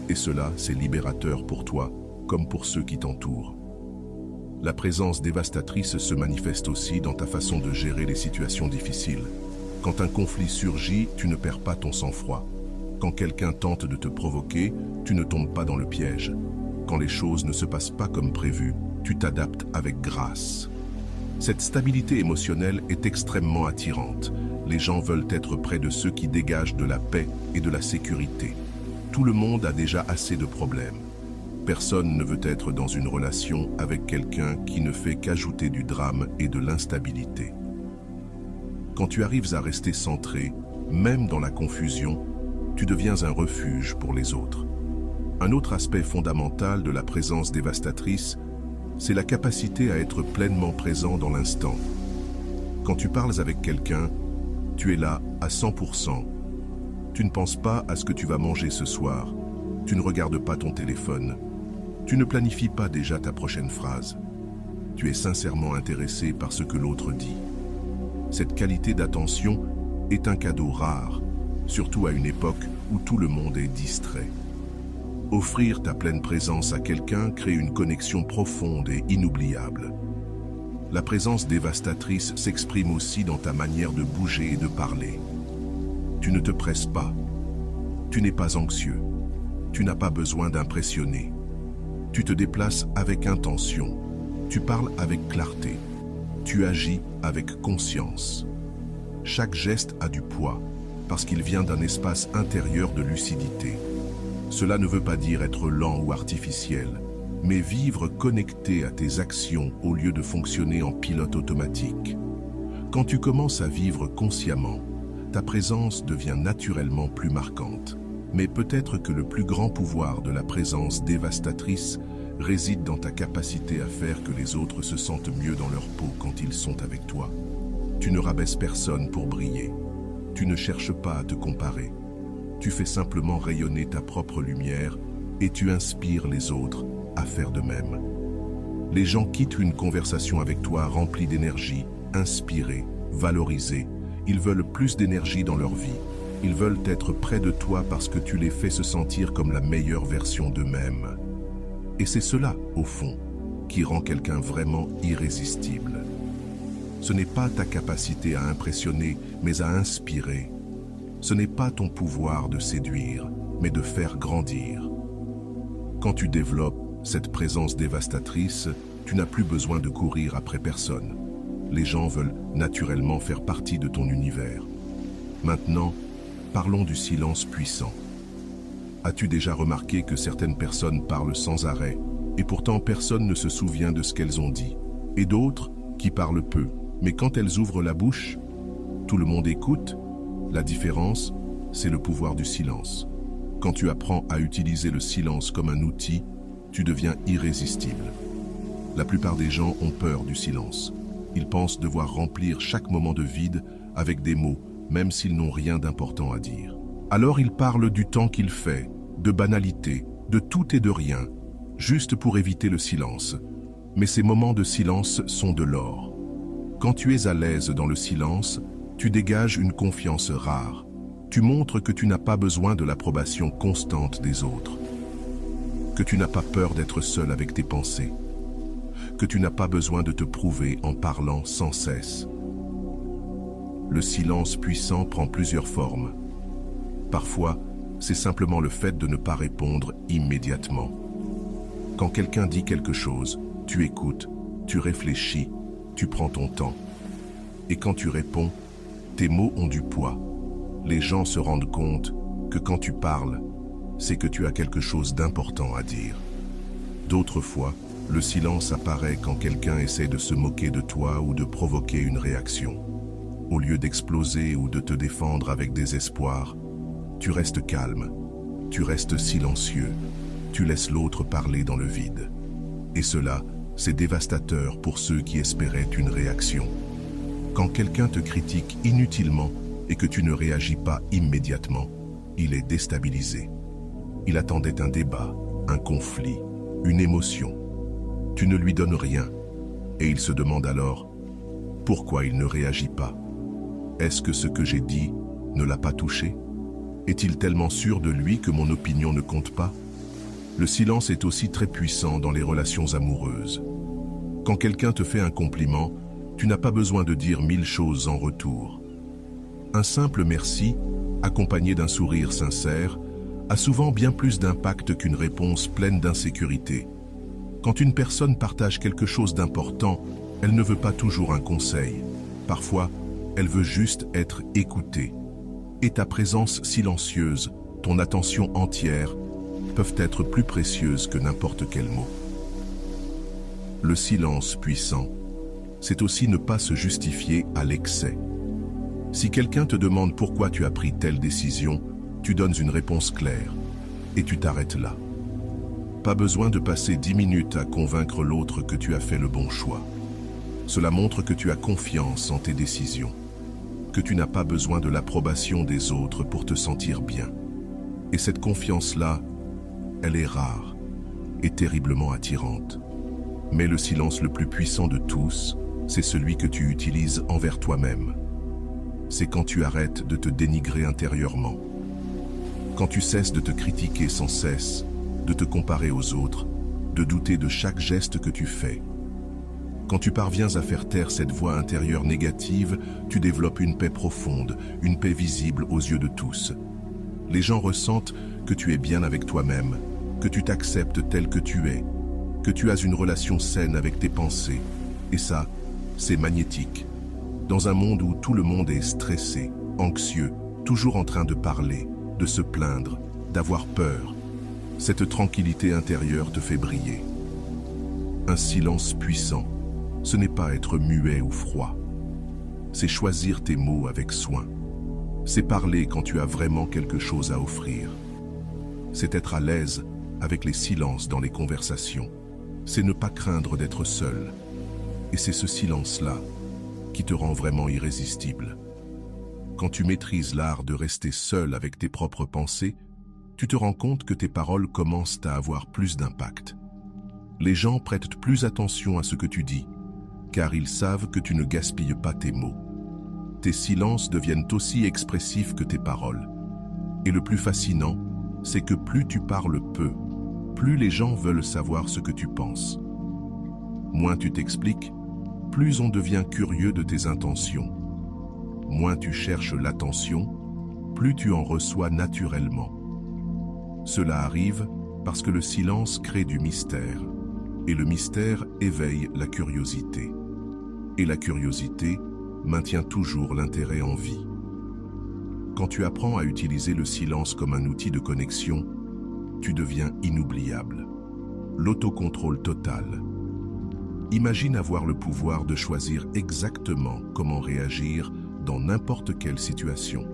Et cela, c'est libérateur pour toi, comme pour ceux qui t'entourent. La présence dévastatrice se manifeste aussi dans ta façon de gérer les situations difficiles. Quand un conflit surgit, tu ne perds pas ton sang-froid. Quand quelqu'un tente de te provoquer, tu ne tombes pas dans le piège. Quand les choses ne se passent pas comme prévu, tu t'adaptes avec grâce. Cette stabilité émotionnelle est extrêmement attirante. Les gens veulent être près de ceux qui dégagent de la paix et de la sécurité. Tout le monde a déjà assez de problèmes. Personne ne veut être dans une relation avec quelqu'un qui ne fait qu'ajouter du drame et de l'instabilité. Quand tu arrives à rester centré, même dans la confusion, tu deviens un refuge pour les autres. Un autre aspect fondamental de la présence dévastatrice, c'est la capacité à être pleinement présent dans l'instant. Quand tu parles avec quelqu'un, tu es là à 100%. Tu ne penses pas à ce que tu vas manger ce soir. Tu ne regardes pas ton téléphone. Tu ne planifies pas déjà ta prochaine phrase. Tu es sincèrement intéressé par ce que l'autre dit. Cette qualité d'attention est un cadeau rare, surtout à une époque où tout le monde est distrait. Offrir ta pleine présence à quelqu'un crée une connexion profonde et inoubliable. La présence dévastatrice s'exprime aussi dans ta manière de bouger et de parler. Tu ne te presses pas. Tu n'es pas anxieux. Tu n'as pas besoin d'impressionner. Tu te déplaces avec intention. Tu parles avec clarté. Tu agis avec conscience. Chaque geste a du poids, parce qu'il vient d'un espace intérieur de lucidité. Cela ne veut pas dire être lent ou artificiel, mais vivre connecté à tes actions au lieu de fonctionner en pilote automatique. Quand tu commences à vivre consciemment, ta présence devient naturellement plus marquante. Mais peut-être que le plus grand pouvoir de la présence dévastatrice réside dans ta capacité à faire que les autres se sentent mieux dans leur peau quand ils sont avec toi. Tu ne rabaisses personne pour briller. Tu ne cherches pas à te comparer. Tu fais simplement rayonner ta propre lumière et tu inspires les autres à faire de même. Les gens quittent une conversation avec toi remplie d'énergie, inspirés, valorisés. Ils veulent plus d'énergie dans leur vie. Ils veulent être près de toi parce que tu les fais se sentir comme la meilleure version d'eux-mêmes. Et c'est cela, au fond, qui rend quelqu'un vraiment irrésistible. Ce n'est pas ta capacité à impressionner, mais à inspirer. Ce n'est pas ton pouvoir de séduire, mais de faire grandir. Quand tu développes cette présence dévastatrice, tu n'as plus besoin de courir après personne. Les gens veulent naturellement faire partie de ton univers. Maintenant, parlons du silence puissant. As-tu déjà remarqué que certaines personnes parlent sans arrêt, et pourtant personne ne se souvient de ce qu'elles ont dit, et d'autres qui parlent peu, mais quand elles ouvrent la bouche, tout le monde écoute? La différence, c'est le pouvoir du silence. Quand tu apprends à utiliser le silence comme un outil, tu deviens irrésistible. La plupart des gens ont peur du silence. Ils pensent devoir remplir chaque moment de vide avec des mots, même s'ils n'ont rien d'important à dire. Alors ils parlent du temps qu'il fait, de banalité, de tout et de rien, juste pour éviter le silence. Mais ces moments de silence sont de l'or. Quand tu es à l'aise dans le silence, tu dégages une confiance rare. Tu montres que tu n'as pas besoin de l'approbation constante des autres, que tu n'as pas peur d'être seul avec tes pensées, que tu n'as pas besoin de te prouver en parlant sans cesse. Le silence puissant prend plusieurs formes. Parfois, c'est simplement le fait de ne pas répondre immédiatement. Quand quelqu'un dit quelque chose, tu écoutes, tu réfléchis, tu prends ton temps. Et quand tu réponds, tes mots ont du poids. Les gens se rendent compte que quand tu parles, c'est que tu as quelque chose d'important à dire. D'autres fois, le silence apparaît quand quelqu'un essaie de se moquer de toi ou de provoquer une réaction. Au lieu d'exploser ou de te défendre avec des espoirs, tu restes calme, tu restes silencieux, tu laisses l'autre parler dans le vide. Et cela, c'est dévastateur pour ceux qui espéraient une réaction. Quand quelqu'un te critique inutilement et que tu ne réagis pas immédiatement, il est déstabilisé. Il attendait un débat, un conflit, une émotion. Tu ne lui donnes rien, et il se demande alors pourquoi il ne réagit pas. Est-ce que ce que j'ai dit ne l'a pas touché? Est-il tellement sûr de lui que mon opinion ne compte pas? Le silence est aussi très puissant dans les relations amoureuses. Quand quelqu'un te fait un compliment, tu n'as pas besoin de dire 1000 choses en retour. Un simple merci, accompagné d'un sourire sincère, a souvent bien plus d'impact qu'une réponse pleine d'insécurité. Quand une personne partage quelque chose d'important, elle ne veut pas toujours un conseil. Parfois, elle veut juste être écoutée. Et ta présence silencieuse, ton attention entière, peuvent être plus précieuses que n'importe quel mot. Le silence puissant, c'est aussi ne pas se justifier à l'excès. Si quelqu'un te demande pourquoi tu as pris telle décision, tu donnes une réponse claire et tu t'arrêtes là. Pas besoin de passer 10 minutes à convaincre l'autre que tu as fait le bon choix. Cela montre que tu as confiance en tes décisions, que tu n'as pas besoin de l'approbation des autres pour te sentir bien. Et cette confiance-là, elle est rare et terriblement attirante. Mais le silence le plus puissant de tous, c'est celui que tu utilises envers toi-même. C'est quand tu arrêtes de te dénigrer intérieurement. Quand tu cesses de te critiquer sans cesse, de te comparer aux autres, de douter de chaque geste que tu fais. Quand tu parviens à faire taire cette voix intérieure négative, tu développes une paix profonde, une paix visible aux yeux de tous. Les gens ressentent que tu es bien avec toi-même, que tu t'acceptes tel que tu es, que tu as une relation saine avec tes pensées. Et ça, c'est magnétique. Dans un monde où tout le monde est stressé, anxieux, toujours en train de parler, de se plaindre, d'avoir peur, cette tranquillité intérieure te fait briller. Un silence puissant, ce n'est pas être muet ou froid. C'est choisir tes mots avec soin. C'est parler quand tu as vraiment quelque chose à offrir. C'est être à l'aise avec les silences dans les conversations. C'est ne pas craindre d'être seul. Et c'est ce silence-là qui te rend vraiment irrésistible. Quand tu maîtrises l'art de rester seul avec tes propres pensées, tu te rends compte que tes paroles commencent à avoir plus d'impact. Les gens prêtent plus attention à ce que tu dis, car ils savent que tu ne gaspilles pas tes mots. Tes silences deviennent aussi expressifs que tes paroles. Et le plus fascinant, c'est que plus tu parles peu, plus les gens veulent savoir ce que tu penses. Moins tu t'expliques, plus on devient curieux de tes intentions. Moins tu cherches l'attention, plus tu en reçois naturellement. Cela arrive parce que le silence crée du mystère, et le mystère éveille la curiosité. Et la curiosité maintient toujours l'intérêt en vie. Quand tu apprends à utiliser le silence comme un outil de connexion, tu deviens inoubliable. L'autocontrôle total. Imagine avoir le pouvoir de choisir exactement comment réagir dans n'importe quelle situation.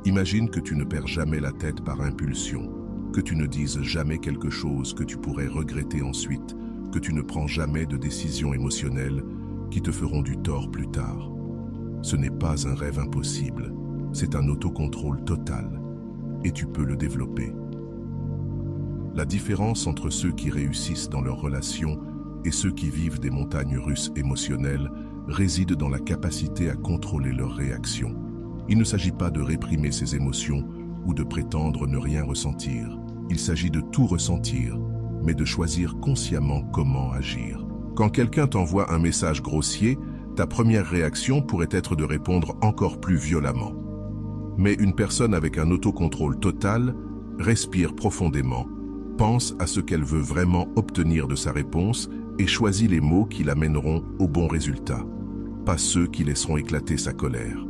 Imagine que tu ne perds jamais la tête par impulsion, que tu ne dises jamais quelque chose que tu pourrais regretter ensuite, que tu ne prends jamais de décisions émotionnelles qui te feront du tort plus tard. Ce n'est pas un rêve impossible, c'est un autocontrôle total, et tu peux le développer. La différence entre ceux qui réussissent dans leurs relations et ceux qui vivent des montagnes russes émotionnelles réside dans la capacité à contrôler leurs réactions. Il ne s'agit pas de réprimer ses émotions ou de prétendre ne rien ressentir. Il s'agit de tout ressentir, mais de choisir consciemment comment agir. Quand quelqu'un t'envoie un message grossier, ta première réaction pourrait être de répondre encore plus violemment. Mais une personne avec un autocontrôle total respire profondément, pense à ce qu'elle veut vraiment obtenir de sa réponse et choisit les mots qui l'amèneront au bon résultat, pas ceux qui laisseront éclater sa colère.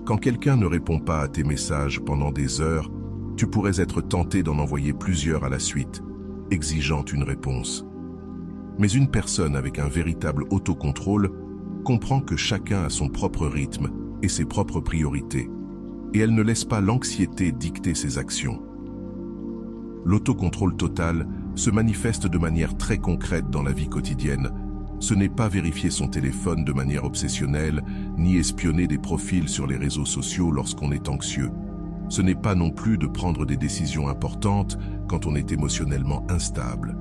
Quand quelqu'un ne répond pas à tes messages pendant des heures, tu pourrais être tenté d'en envoyer plusieurs à la suite, exigeant une réponse. Mais une personne avec un véritable autocontrôle comprend que chacun a son propre rythme et ses propres priorités, et elle ne laisse pas l'anxiété dicter ses actions. L'autocontrôle total se manifeste de manière très concrète dans la vie quotidienne. Ce n'est pas vérifier son téléphone de manière obsessionnelle, ni espionner des profils sur les réseaux sociaux lorsqu'on est anxieux. Ce n'est pas non plus de prendre des décisions importantes quand on est émotionnellement instable.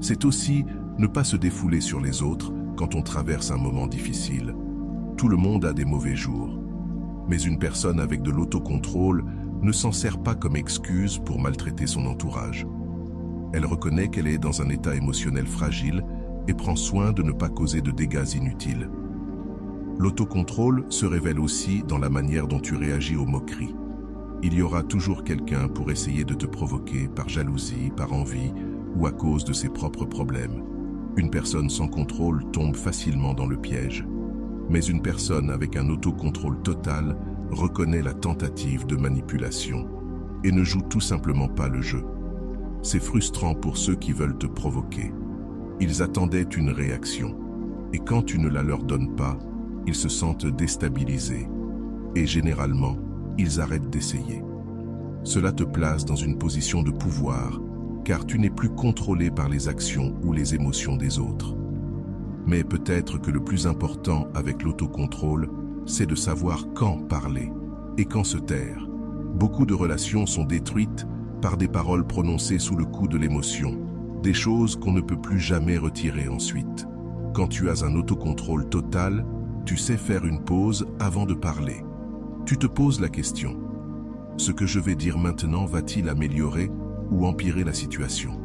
C'est aussi ne pas se défouler sur les autres quand on traverse un moment difficile. Tout le monde a des mauvais jours. Mais une personne avec de l'autocontrôle ne s'en sert pas comme excuse pour maltraiter son entourage. Elle reconnaît qu'elle est dans un état émotionnel fragile et prend soin de ne pas causer de dégâts inutiles. L'autocontrôle se révèle aussi dans la manière dont tu réagis aux moqueries. Il y aura toujours quelqu'un pour essayer de te provoquer par jalousie, par envie ou à cause de ses propres problèmes. Une personne sans contrôle tombe facilement dans le piège. Mais une personne avec un autocontrôle total reconnaît la tentative de manipulation et ne joue tout simplement pas le jeu. C'est frustrant pour ceux qui veulent te provoquer. Ils attendaient une réaction, et quand tu ne la leur donnes pas, ils se sentent déstabilisés, et généralement, ils arrêtent d'essayer. Cela te place dans une position de pouvoir, car tu n'es plus contrôlé par les actions ou les émotions des autres. Mais peut-être que le plus important avec l'autocontrôle, c'est de savoir quand parler et quand se taire. Beaucoup de relations sont détruites par des paroles prononcées sous le coup de l'émotion, des choses qu'on ne peut plus jamais retirer ensuite. Quand tu as un autocontrôle total, tu sais faire une pause avant de parler. Tu te poses la question: Ce que je vais dire maintenant va-t-il améliorer ou empirer la situation?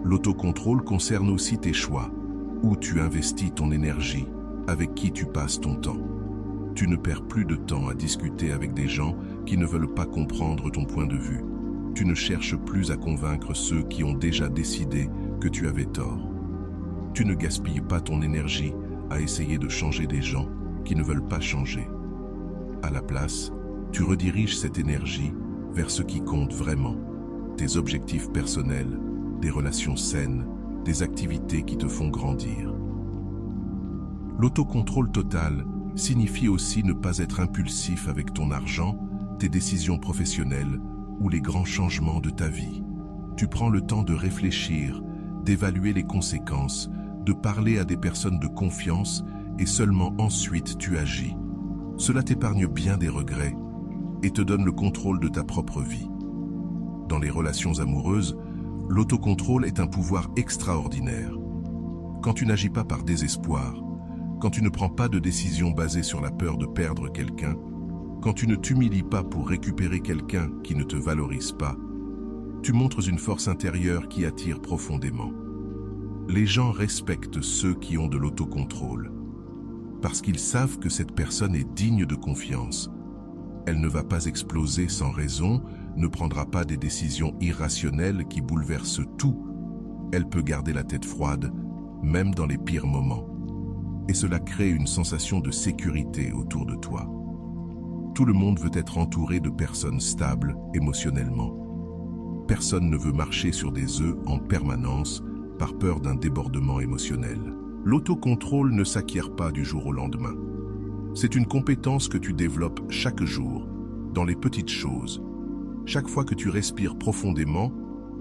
L'autocontrôle concerne aussi tes choix, où tu investis ton énergie, avec qui tu passes ton temps. Tu ne perds plus de temps à discuter avec des gens qui ne veulent pas comprendre ton point de vue. Tu ne cherches plus à convaincre ceux qui ont déjà décidé que tu avais tort. Tu ne gaspilles pas ton énergie à essayer de changer des gens qui ne veulent pas changer. À la place, tu rediriges cette énergie vers ce qui compte vraiment, tes objectifs personnels, des relations saines, des activités qui te font grandir. L'autocontrôle total signifie aussi ne pas être impulsif avec ton argent, tes décisions professionnelles ou les grands changements de ta vie. Tu prends le temps de réfléchir, d'évaluer les conséquences, de parler à des personnes de confiance et seulement ensuite tu agis. Cela t'épargne bien des regrets et te donne le contrôle de ta propre vie. Dans les relations amoureuses, l'autocontrôle est un pouvoir extraordinaire. Quand tu n'agis pas par désespoir, quand tu ne prends pas de décision basée sur la peur de perdre quelqu'un, quand tu ne t'humilies pas pour récupérer quelqu'un qui ne te valorise pas, tu montres une force intérieure qui attire profondément. Les gens respectent ceux qui ont de l'autocontrôle, parce qu'ils savent que cette personne est digne de confiance. Elle ne va pas exploser sans raison, ne prendra pas des décisions irrationnelles qui bouleversent tout. Elle peut garder la tête froide, même dans les pires moments. Et cela crée une sensation de sécurité autour de toi. Tout le monde veut être entouré de personnes stables émotionnellement. Personne ne veut marcher sur des œufs en permanence par peur d'un débordement émotionnel. L'autocontrôle ne s'acquiert pas du jour au lendemain. C'est une compétence que tu développes chaque jour, dans les petites choses. Chaque fois que tu respires profondément,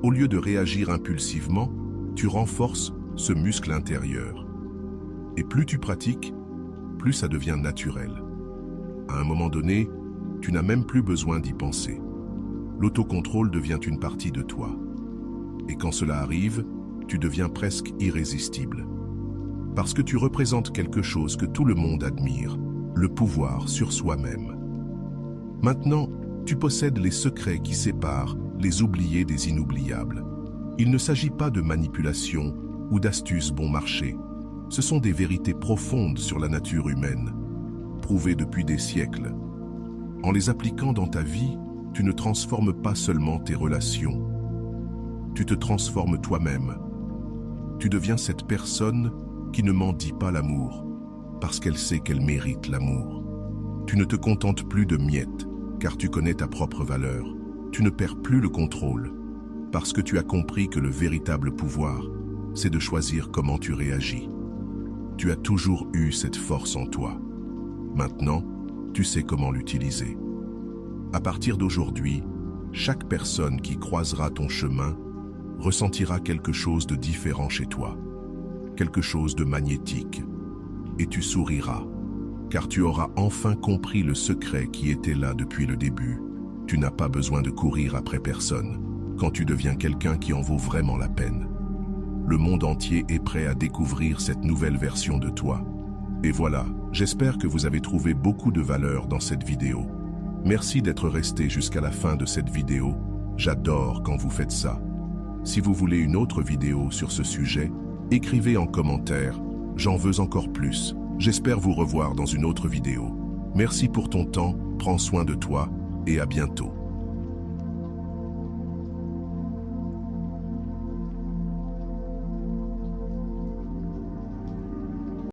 au lieu de réagir impulsivement, tu renforces ce muscle intérieur. Et plus tu pratiques, plus ça devient naturel. À un moment donné, tu n'as même plus besoin d'y penser. L'autocontrôle devient une partie de toi. Et quand cela arrive, tu deviens presque irrésistible. Parce que tu représentes quelque chose que tout le monde admire, le pouvoir sur soi-même. Maintenant, tu possèdes les secrets qui séparent les oubliés des inoubliables. Il ne s'agit pas de manipulation ou d'astuces bon marché. Ce sont des vérités profondes sur la nature humaine, prouvées depuis des siècles. En les appliquant dans ta vie, tu ne transformes pas seulement tes relations. Tu te transformes toi-même. Tu deviens cette personne qui ne mendie pas l'amour, parce qu'elle sait qu'elle mérite l'amour. Tu ne te contentes plus de miettes, car tu connais ta propre valeur. Tu ne perds plus le contrôle, parce que tu as compris que le véritable pouvoir, c'est de choisir comment tu réagis. Tu as toujours eu cette force en toi. Maintenant, tu sais comment l'utiliser. À partir d'aujourd'hui, chaque personne qui croisera ton chemin ressentira quelque chose de différent chez toi, quelque chose de magnétique, et tu souriras, car tu auras enfin compris le secret qui était là depuis le début. Tu n'as pas besoin de courir après personne quand tu deviens quelqu'un qui en vaut vraiment la peine. Le monde entier est prêt à découvrir cette nouvelle version de toi. Et voilà, j'espère que vous avez trouvé beaucoup de valeur dans cette vidéo. Merci d'être resté jusqu'à la fin de cette vidéo. J'adore quand vous faites ça. Si vous voulez une autre vidéo sur ce sujet, écrivez en commentaire. J'en veux encore plus. J'espère vous revoir dans une autre vidéo. Merci pour ton temps, prends soin de toi et à bientôt.